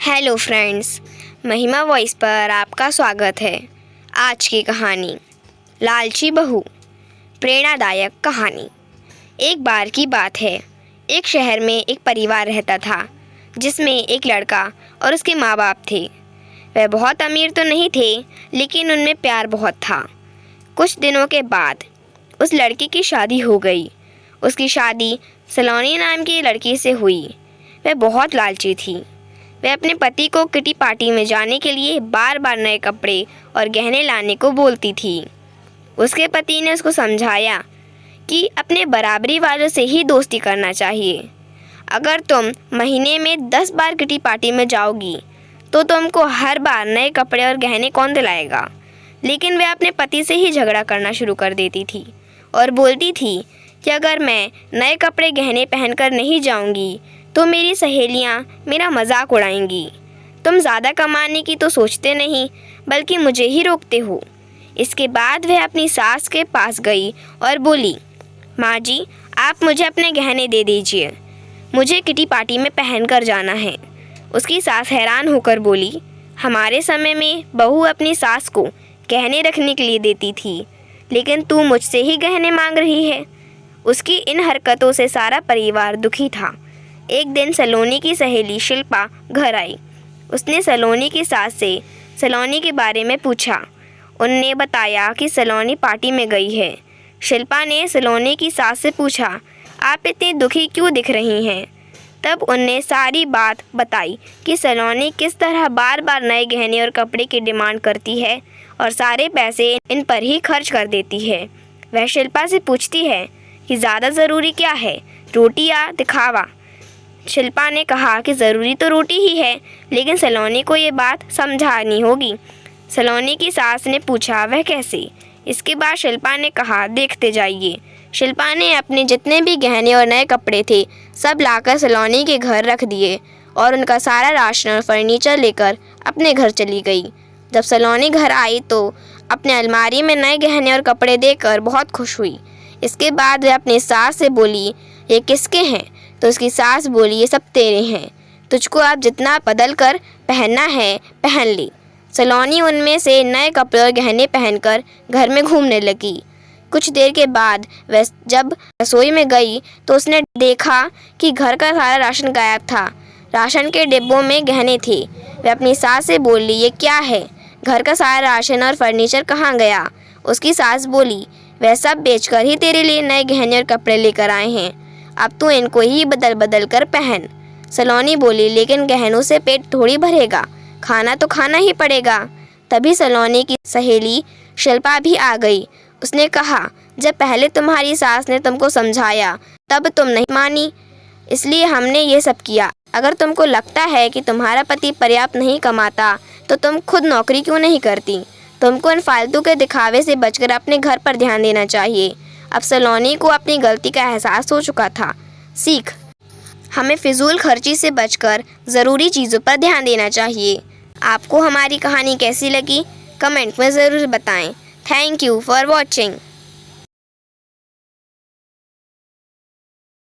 Hello friends, महिमा voice पर आपका स्वागत है। आज की कहानी लालची बहू। प्रेरणादायक कहानी। एक बार की बात है, एक शहर में एक परिवार रहता था जिसमें एक लड़का और उसके माँ बाप थे। वह बहुत अमीर तो नहीं थे, लेकिन उनमें प्यार बहुत था। कुछ दिनों के बाद उस लड़की की शादी हो गई। उसकी शादी सलोनी नाम की लड़की से हुई। वह बहुत लालची थी। वह अपने पति को किटी पार्टी में जाने के लिए बार बार नए कपड़े और गहने लाने को बोलती थी। उसके पति ने उसको समझाया कि अपने बराबरी वालों से ही दोस्ती करना चाहिए। अगर तुम महीने में 10 बार किटी पार्टी में जाओगी तो तुमको हर बार नए कपड़े और गहने कौन दिलाएगा। लेकिन वह अपने पति से ही झगड़ा करना शुरू कर देती थी और बोलती थी कि अगर मैं नए कपड़े गहने पहनकर नहीं जाऊंगी तो मेरी सहेलियां मेरा मजाक उड़ाएंगी। तुम ज़्यादा कमाने की तो सोचते नहीं, बल्कि मुझे ही रोकते हो। इसके बाद वह अपनी सास के पास गई और बोली, माँ जी, आप मुझे अपने गहने दे दीजिए, मुझे किटी पार्टी में पहनकर जाना है। उसकी सास हैरान होकर बोली, हमारे समय में बहू अपनी सास को गहने रखने के लिए देती थी, लेकिन तू मुझसे ही गहने मांग रही है। उसकी इन हरकतों से सारा परिवार दुखी था। एक दिन सलोनी की सहेली शिल्पा घर आई। उसने सलोनी की सास से सलोनी के बारे में पूछा। उनने बताया कि सलोनी पार्टी में गई है। शिल्पा ने सलोनी की सास से पूछा, आप इतनी दुखी क्यों दिख रही हैं? तब उनने सारी बात बताई कि सलोनी किस तरह बार बार नए गहने और कपड़े की डिमांड करती है और सारे पैसे इन पर ही खर्च कर देती है। वह शिल्पा से पूछती है कि ज़्यादा ज़रूरी क्या है, रोटी या दिखावा? शिल्पा ने कहा कि ज़रूरी तो रोटी ही है, लेकिन सलोनी को ये बात समझानी होगी। सलोनी की सास ने पूछा, वह कैसे? इसके बाद शिल्पा ने कहा, देखते जाइए। शिल्पा ने अपने जितने भी गहने और नए कपड़े थे सब लाकर सलोनी के घर रख दिए और उनका सारा राशन और फर्नीचर लेकर अपने घर चली गई। जब सलोनी घर आई तो अपने अलमारी में नए गहने और कपड़े देखकर बहुत खुश हुई। इसके बाद वह अपनी सास से बोली, ये किसके हैं? तो उसकी सास बोली, ये सब तेरे हैं, तुझको अब जितना बदल कर पहनना है पहन ली। सलोनी उनमें से नए कपड़े और गहने पहनकर घर में घूमने लगी। कुछ देर के बाद वह जब रसोई में गई तो उसने देखा कि घर का सारा राशन गायब था। राशन के डिब्बों में गहने थे। वह अपनी सास से बोली, ये क्या है? घर का सारा राशन और फर्नीचर कहाँ गया? उसकी सास बोली, वह सब बेचकर ही तेरे लिए नए गहने और कपड़े लेकर आए हैं, अब तू इनको ही बदल बदल कर पहन। सलोनी बोली, लेकिन गहनों से पेट थोड़ी भरेगा, खाना तो खाना ही पड़ेगा। तभी सलोनी की सहेली शिल्पा भी आ गई। उसने कहा, जब पहले तुम्हारी सास ने तुमको समझाया तब तुम नहीं मानी, इसलिए हमने ये सब किया। अगर तुमको लगता है कि तुम्हारा पति पर्याप्त नहीं कमाता तो तुम खुद नौकरी क्यों नहीं करती? तुमको इन फालतू के दिखावे से बचकर अपने घर पर ध्यान देना चाहिए। अब सलोनी को अपनी गलती का एहसास हो चुका था। सीख, हमें फिजूल खर्ची से बचकर ज़रूरी चीज़ों पर ध्यान देना चाहिए। आपको हमारी कहानी कैसी लगी? कमेंट में ज़रूर बताएं। Thank you for watching.